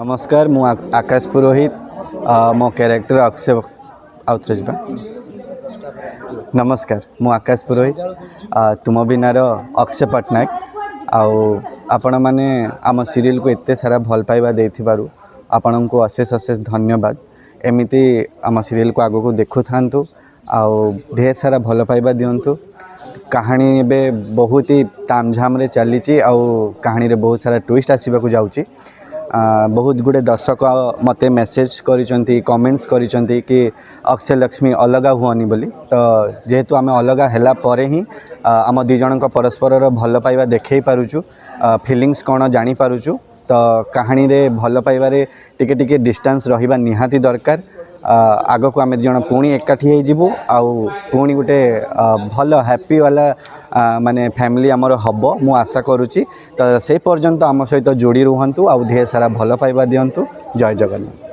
नमस्कार मु आकाश पुरोहित मो कैरेक्टर अक्षय आउथरे नमस्कार मु आकाश पुरोहित तुम बिनार अक्षय पट्टनायक आपण मैंने आम सीरियल को एत सारा भल पाइबा देथिबारु आपण को अशेष अशेष धन्यवाद। एमिति आम सीरियल को आगो को देखु थांतु ढेर सारा भल पाइबा दियंतु। कहानी एबे बहुत ही तामझाम रे चली कहानी रे बहुत सारा ट्विस्ट आसवा जाउची। बहुत गुड़े दर्शक मते मेसेज करिसंती कमेंट्स करिसंती कि अक्षय लक्ष्मी अलगा हुअनी बोली। तो जेहेतु आम अलगा हैला परे ही आम दी जन परस्पर भल पाइबा देखै पारुचु, फीलिंग्स कौन जानी पारुचु। तो कहानी रे भल पाइबारे टिके टिके डिस्टेंस रहिबा निहाती दरकार। आग को आम जन पुणी एकाठी हो पुणी गोटे भल हैप्पी वाला माने फैमिली आमर हम मु आशा करुच्ची। तो से पर्यंत आम सहित जोड़ी रुहतु ढेर सारा भल पाइबा दियंतु। जय जगन्नाथ।